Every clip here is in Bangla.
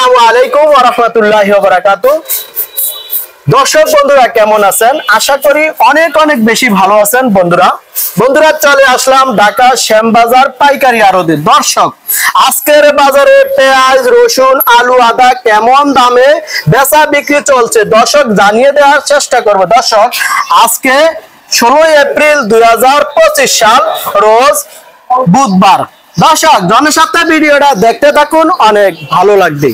আসসালামু আলাইকুম ওয়া রাহমাতুল্লাহি ওয়া বারাকাতুহু। দর্শক বন্ধুরা কেমন আছেন? আশা করি অনেক অনেক বেশি ভালো আছেন বন্ধুরা চলে আসলাম ঢাকা শ্যামবাজার পাইকারি আড়তে। দর্শক আজকের বাজারে পেঁয়াজ, রসুন, আলু, আদা কেমন দামে বেচা বিক্রি চলছে দর্শক জানিয়ে দেওয়ার চেষ্টা করব। দর্শক আজকে 16 এপ্রিল 2025 সাল, রোজ বুধবার। দর্শক জনসপ্তাহ ভিডিওটা দেখতে থাকুন, অনেক ভালো লাগবে।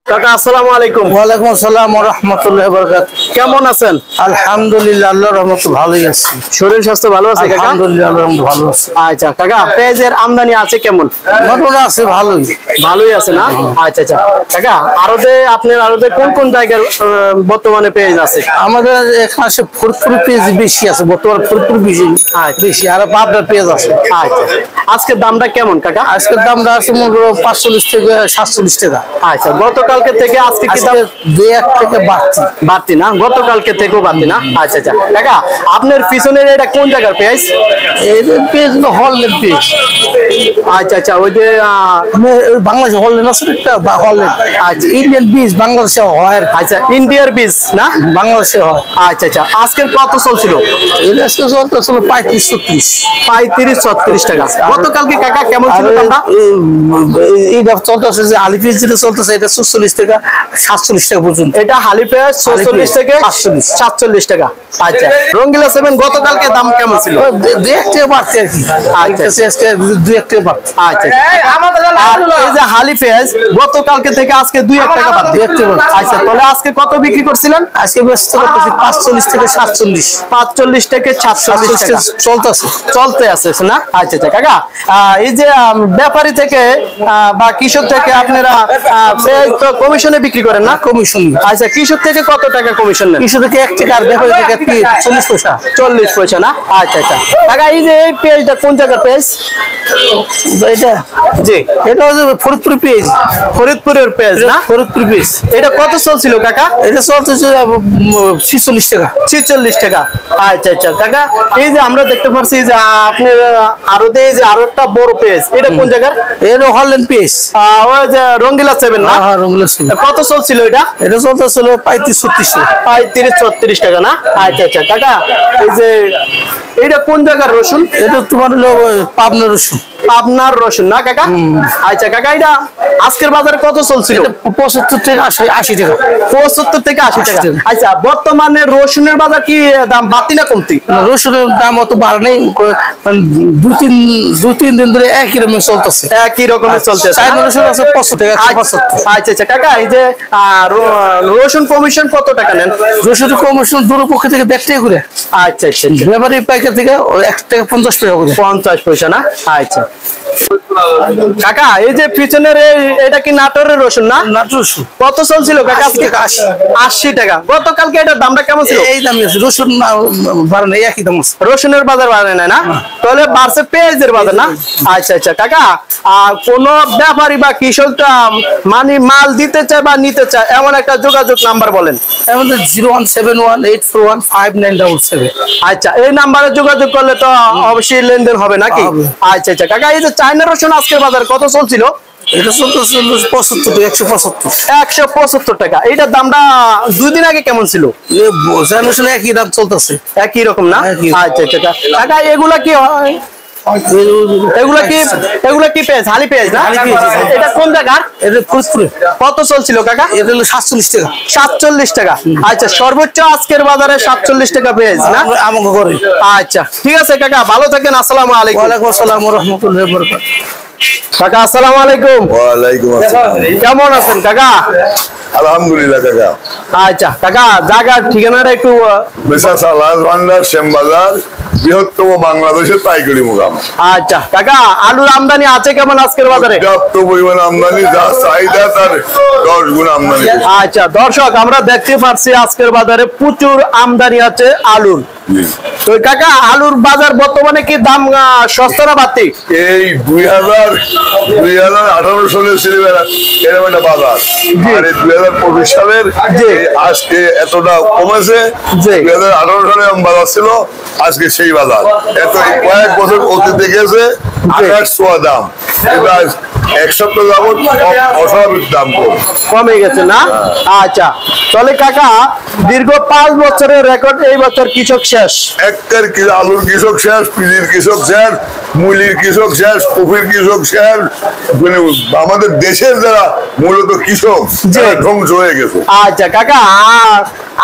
কাকা আসসালামু আলাইকুম। ওয়ালাইকুম আসসালাম ওয়া রাহমাতুল্লাহি ওয়া বারাকাতুহু। কেমন আছেন? আলহামদুলিল্লাহ, আল্লাহর রহমতে ভালোই আছি। শরীর স্বাস্থ্য ভালো আছে কাকা? আলহামদুলিল্লাহ, আল্লাহর রহমতে ভালো আছে। আচ্ছা কাকা, পেঁয়াজের আমদানি আছে কেমন? মোটামুটি আছে, ভালোই আছে না? আচ্ছা কাকা, আপনার আড়তে কোন কোন জায়গার বর্তমানে পেঁয়াজ আছে? আমাদের এখানে আছে ফরিদপুর পেঁয়াজ বেশি আছে, বর্তমানে ফরিদপুর বেশি আর পাবনার পেঁয়াজ আছে। আচ্ছা, আজকের দামটা কেমন কাকা? আজকের দামটা আছে মনে করো 45 থেকে 47 টাকা। আচ্ছা, গতকালকে থেকে আজকে কি দাম? 2-1 টাকা বাড়তি না, গতকালকে থেকেও বাড়তি না। আচ্ছা কাকা, আপনার পিছনের এটা কোন জায়গার পেঁয়াজ? এই পেঁয়াজ হলো হলল্যান্ড পেঁয়াজ। আচ্ছা, ওই যে বাংলাদেশে হলল্যান্ড আছে একটা, বা হলল্যান্ড। আচ্ছা, ইন্ডিয়ান বীজ বাংলাদেশে হয়। আচ্ছা, ইন্ডিয়ার বীজ না, বাংলাদেশে হয়। আচ্ছা, আজকের কত চলছিল? আজকে চলতেছিল 35-36 টাকা। গতকালকে কাকা কেমন ছিল দামটা? এইটা চলতেছে যে আলি পেঁয়াজ যেটা চলতেছে এটা 44 টাকা 47 টাকা পর্যন্ত। এটা হালি পেঁয়াজ 44 থেকে 47 টাকা। আচ্ছা, রঙ্গিলা 7 গতকালকে দাম কেমন ছিল? 2-1 টাকা বাড়ছে আর কি। আচ্ছা, 2-1 টাকা বাড়ছে। আচ্ছা, আর এই যে হালি পেঁয়াজ গতকালকে থেকে আজকে 2-1 টাকা বাড়ছে। আচ্ছা, তাহলে আজকে কত বিক্রি করছিলেন? আজকে ব্যস্ত করতেছি 45 থেকে 47। 45 থেকে 47 টাকা চলতে আছে না? আচ্ছা কাকা, এই যে ব্যাপারী থেকে বা কৃষক থেকে আপনারা কমিশনে বিক্রি করেন না? কমিশন। আচ্ছা, কৃষক থেকে কত টাকা কমিশন নেন? কৃষক থেকে 1 টাকা আর ব্যাপারী থেকে 40 পয়সা। 40 পয়সা না? আচ্ছা কাকা, এই যে এই পেঁয়াজটা কোন জায়গার পেঁয়াজ? এটা জি, এটা হচ্ছে ফরিদপুর পেঁয়াজ। ফরিদপুরের পেঁয়াজ না? ফরিদপুর পেঁয়াজ। এটা কত চলছিল কাকা? এটা চলতেছে 46 টাকা। 46 টাকা। আচ্ছা কাকা, এই যে আমরা দেখতে পাচ্ছি যে আপনার আরতে যে আরো একটা বড় পেঁয়াজ, এটা কোন জায়গার? এটা হলল্যান্ড পেঁয়াজ। ওই যে রঙ্গিলা 7 না? হ্যাঁ, রঙ্গিলা 7। কত চলছিল এটা? এটা চলতেছিল 35-36 টাকা। 35-36 টাকা না? আচ্ছা কাকা, এই যে এটা কোন জায়গার রসুন? এটা তোমার হলো পাবনার রসুন। পাবনার রসুন না কাকা? আচ্ছা কাকা, এটা আজকের বাজারে কত চলছিল? 75 থেকে 80 টাকা। 75 থেকে 80 টাকা। আচ্ছা, বর্তমানে রসুনের বাজার কি দাম বাড়তি না কমতি? রসুনের দাম অত বাড়ে নাই, 2-3 দিন ধরে একই রকম চলতেছে। একই রকমের চলতেছে। চাইনা রসুন আছে 500 টাকা, 175। আচ্ছা কাকা, এই যে রসুন কমিশন কত টাকা নেন? রসুন কমিশন দুটো পক্ষ থেকে 1.5 টাকা করে। আচ্ছা ব্যাপারী পাইকার থেকে 1 টাকা 50 টাকা করে। 50 পয়সা না? আচ্ছা কাকা, এই যে পিছনের এটা কি নাটোরের রসুন না? নাটোর রসুন। কত চলছিল কাকা? 80 টাকা। গতকালকে এটার দামটা কেমন ছিল? এই দামই আছে, রসুন বাড়ে না, একই দাম আছে। রসুনের বাজার বাড়ে না? তাহলে বাড়ছে পেঁয়াজের বাজার না? আচ্ছা কাকা, কোন ব্যাপারী বা কৃষকটা মাল দিতে চায় বা নিতে চায় এমন একটা যোগাযোগ নাম্বার বলেন। আমাদের 01718415977। আচ্ছা, এই নাম্বারে যোগাযোগ করলে তো অবশ্যই লেনদেন হবে নাকি? আচ্ছা কাকা, এই যে চায়না রসুন আজকের বাজার কত চলছিল? এটা চলতেছে 175 টাকা। এইটার দামটা 2 দিন আগে কেমন ছিল? একই দাম চলতেছে, একই রকম না? আচ্ছা কাকা, এগুলা কি হয়? এগুলা কি পেঁয়াজ? হালি পেঁয়াজ না? এটা কোন জায়গার? এটা ফরিদপুরে। কত চলছিল কাকা? এটা হলো 47 টাকা। 47 টাকা। আচ্ছা, সর্বোচ্চ আজকের বাজারে 47 টাকা পেঁয়াজ না? আমাকে করে। আচ্ছা ঠিক আছে কাকা, ভালো থাকেন। আসসালামু আলাইকুম। ওয়ালাইকুম আসসালাম ওয়া রাহমাতুল্লাহি ওয়া বারাকাতুহু। কাকা আসসালামু আলাইকুম। ওয়ালাইকুম আসসালাম। কেমন আছেন কাকা? আলহামদুলিল্লাহ কাকা। আচ্ছা কাকা, জায়গার ঠিকানাটা একটু? মেসার্স আলহাজ ভান্ডার, শ্যামবাজার, বৃহত্তম বাংলাদেশের পাইকারি মোকাম। আচ্ছা কাকা, আলুর আমদানি আছে কেমন আজকের বাজারে? পর্যাপ্ত পরিমাণ আমদানি, যা চাহিদা তার 10 গুণ আমদানি। আচ্ছা দর্শক, আমরা দেখতে পাচ্ছি আজকের বাজারে প্রচুর আমদানি আছে আলুর। তো কাকা, আলুর বাজার বর্তমানে কি দাম সস্তা না বাড়তি? এই 2018 সালের এরকম একটা বাজার, আর 2025 সালের আজকে এতটা কমেছে। 2018 সালে বাজার ছিল, আজকে সেই বাজার। এত কয়েক বছর অতীতে গেছে, আকাশ ছোঁয়া দাম, এবার এক সপ্তাহ যাবত অস্বাভাবিক দাম কমে গেছে না? আচ্ছা তাহলে কাকা দীর্ঘ 5 বছরের রেকর্ড এই বছর কৃষক শেষ। একটার আলুর কৃষক শেষ, পিজির কৃষক শেষ, মুলির কৃষক শেষ, কফির কৃষক শেষ, মানে আমাদের দেশের যারা মূলত কৃষক ধ্বংস হয়ে গেছে। আচ্ছা কাকা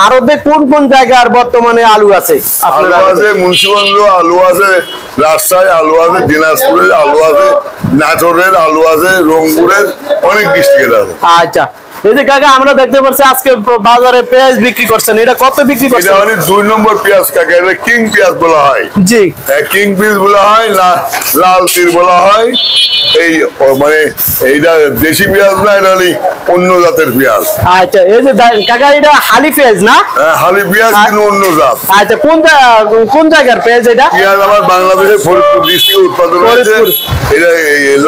আরবে কোন কোন জায়গার বর্তমানে আলু আছে? আলু আছে মুন্সিগঞ্জ, আলু আছে রাজশাহী, আলু আছে দিনাজপুরের, আলু আছে নাটোরের, আলু আছে রংপুরের, অনেক ডিস্ট্রিক্টের আছে। আচ্ছা এই যে কাকা আমরা দেখতে পাচ্ছি আজকে বাজারে পেঁয়াজ বিক্রি করছেন, এটা কত বিক্রি করছেন? এটা মানে 2 নম্বর পেঁয়াজ কাকা, এটা কিং পেঁয়াজ বলা হয়। জি কিং পেঁয়াজ বলা হয়, লাল তীর বলা হয়। এই মানে এইটা দেশি পেঁয়াজ না, এটা হলো অন্য জাতের পেঁয়াজ। আচ্ছা এই যে কাকা এটা হালি পেঁয়াজ না? হালি পেঁয়াজ কিন্তু অন্য জাত। আচ্ছা কোন জায়গার পেঁয়াজ এটা? পেঁয়াজ আমার বাংলাদেশের ফরিদপুর ডিস্ট্রিক্টে উৎপাদন হয়েছে। এটা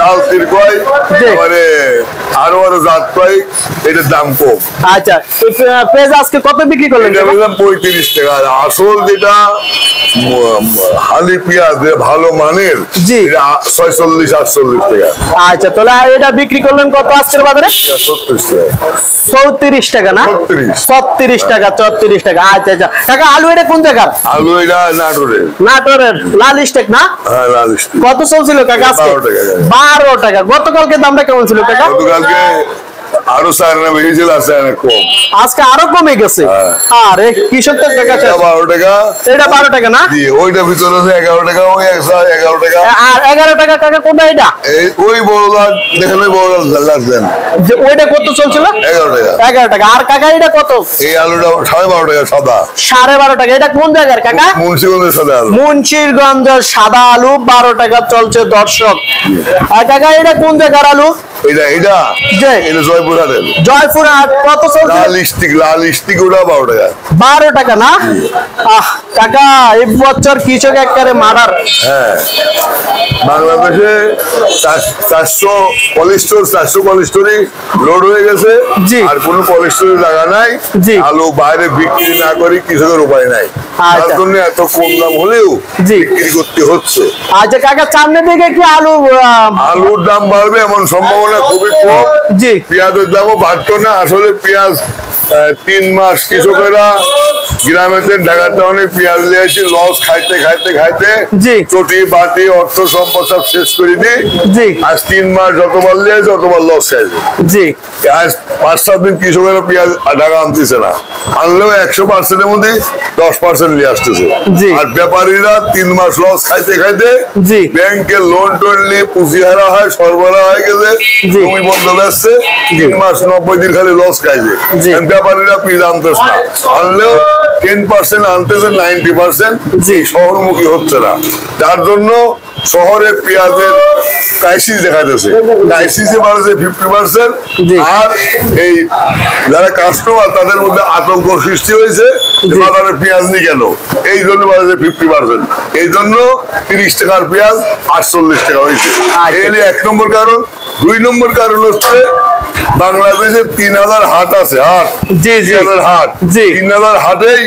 লাল তীর কয়, মানে আরো জাত কয়, এটার দাম কম। আচ্ছা পেঁয়াজ আজকে কত বিক্রি করলেন? এটা বললাম 35 টাকা। আসল যেটা হালি পেঁয়াজ ভালো মানের, জি 46-48 টাকা। আচ্ছা তাহলে এটা বিক্রি করলেন কত আজকের বাজারে? 34 টাকা না? 36 টাকা 34 টাকা। আচ্ছা আচ্ছা কাকা আলু এটা কোন জায়গার? আলু এটা নাটোরের। নাটোরের লাল স্টেক না? হ্যাঁ লাল স্টেক। কত চলছিল কাকা আজকে? 12 টাকা। গতকালকে দামটা কেমন ছিল কাকা? গতকালকে আরো 4 না বেশি ছিল, আছে অনেক কম। আজকে আরো কমে গেছে। আরে কৃষকদের টাকা 12 টাকা। এটা 12 টাকা না? জি ওইটা ভিতরে আছে 11 টাকা, ওই 11 টাকা। আর 11 টাকা কাকা কোনটা এটা? ওই বড় দেখেন, ওই বড় লাগছেন যে ওইটা কত চলছিল? 11 টাকা। 11 টাকা। আর কাকা এটা কত? এই আলুটা 12.5 টাকা সাদা। 12.5 টাকা। এটা কোন জায়গার কাকা? মুন্সিগঞ্জের সাদা আলু। মুন্সিগঞ্জের সাদা আলু 12 টাকা চলছে দর্শক। আর কাকা এটা কোন জায়গার আলু? এটা জয়পুরহাটের। জয়পুরহাট। কত চলছে? লাল স্টিক ওটা 12 টাকা। 12 টাকা না? কাকা এই বছর কৃষক একবারে মারার। হ্যাঁ বাংলাদেশে 400 পলিস্টোর, 400 পলিস্টোরই লোড হয়ে গেছে। আর কোনো পলিস্টোরি জায়গা নাই। আলু বাইরে বিক্রি না করে কৃষকের উপায় নাই, তার জন্য এত কম দাম হলেও বিক্রি করতে হচ্ছে। আচ্ছা কাকা সামনের দিকে কি আলুর দাম বাড়বে এমন সম্ভাবনা খুবই কম। জি পেঁয়াজের দামও বাড়তো না। আসলে পেঁয়াজ 3 মাস কৃষকেরা গ্রামেতে ঢাকা টাউনে পেঁয়াজ নিয়েছি, লস খাইতে খাইতে খাইতে চটি বাটি অর্থ সম্পদ সব শেষ করে দিই। আজ 3 মাস যতবার নিয়েছে ততবার লস খাইছে। আজ 5-7 দিন কৃষকেরা পেঁয়াজ ঢাকা আনতেছে না, আনলেও 100%-এর মধ্যে 10% নিয়ে আসতেছে। আর ব্যাপারীরা 3 মাস লস খাইতে খাইতে ব্যাংকের লোন টোন নিয়ে পুঁজি হারা হয়, সরবরাহ হয়ে গেছে, জমি বন্ধ বেচছে, 3 মাস 90 দিন খালি লস খাইছে। ব্যাপারীরা পেঁয়াজ আনতেছে না, আনলেও 10% আনতেছে, 90% শহরমুখী হচ্ছে না। যার জন্য শহরে পেঁয়াজের ক্রাইসিস দেখা যাচ্ছে। ক্রাইসিসে বাড়ছে 50%। আর এই যারা কাস্টমার তাদের মধ্যে আতঙ্ক সৃষ্টি হয়েছে, বাজারে পেঁয়াজ নেই কেন, এই জন্য বাড়ছে 50%। এই জন্য 30 টাকার পেঁয়াজ 48 টাকা হয়েছে। এই 1 নম্বর কারণ। 2 নম্বর কারণ হচ্ছে বাংলাদেশে 3000 হাট আছে। হাট 3000 হাট। 3000 হাটেই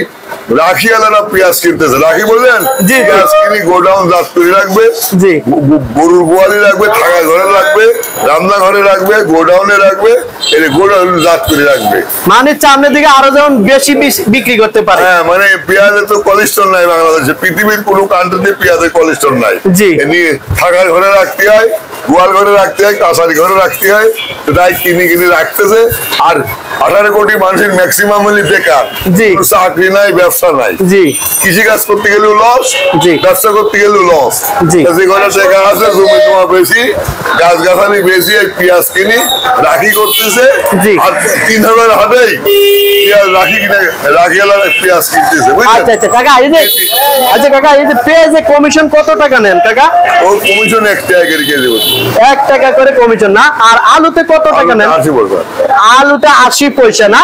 রাখিয়ালারা পেঁয়াজ কিনতেছে। রাখি বললেন পেঁয়াজ কিনে গোডাউন জাত করে রাখবে, গরুর গোয়ালি রাখবে, থাকা ঘরে রাখবে, রান্না ঘরে রাখবে, গোডাউনে রাখবে, গোডাউন জাত করে রাখবে। মানে সামনের দিকে আরো যেমন বেশি বিক্রি করতে পারে। হ্যাঁ মানে পেঁয়াজে তো কোলেস্ট্রল নাই বাংলাদেশে, পৃথিবীর কোনো কান্ট্রিতে পেঁয়াজের কোলেস্ট্রল নাই। নিয়ে থাকার ঘরে রাখতে হয়, গোয়াল ঘরে রাখতে হয়, কাছারি ঘরে রাখতে হয়, তাই কিনে কিনে রাখতেছে। আর 18 কোটি মানুষের ম্যাক্সিমাম হলে বেকার, চাকরি নাই, ব্যবসা নাই। কৃষি কাজ করতে গেলেও লস, ব্যবসা করতে গেলেও লস। যে ঘরে টাকা আছে, জমি জমা বেশি, গাছ গাছালি বেশি, পেঁয়াজ কিনি রাখি করতেছে। আর 3000 হাটেই পেঁয়াজ রাখি কিনে রাখিয়ালা পেঁয়াজ কিনতেছে। আচ্ছা আচ্ছা কাকা এই যে, আচ্ছা কাকা এই যে পেঁয়াজে কমিশন কত টাকা নেন কাকা? ও কমিশন 1 টাকা করে কেজি। 1 টাকা করে কমিশন না? আর আলুতে কত টাকা নেন? 80 পয়সা। আলুতে 80 পয়সা না?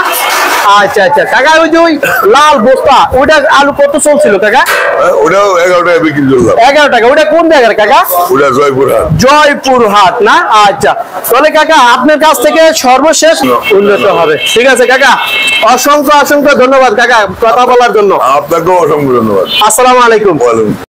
আচ্ছা আচ্ছা কাকা ওই যে ওই লাল বস্তা ওটা আলু কত চলছিল কাকা? ওটাও 11 টাকা বিক্রি করলাম। 11 টাকা। ওটা কোন জায়গার কাকা? ওটা জয়পুরহাট। জয়পুরহাট না? আচ্ছা তাহলে কাকা আপনার কাছ থেকে সর্বশেষ উন্নত হবে। ঠিক আছে কাকা, অসংখ্য অসংখ্য ধন্যবাদ কাকা কথা বলার জন্য। আপনাকেও অসংখ্য ধন্যবাদ। আসসালামু আলাইকুম। ওয়ালাইকুম।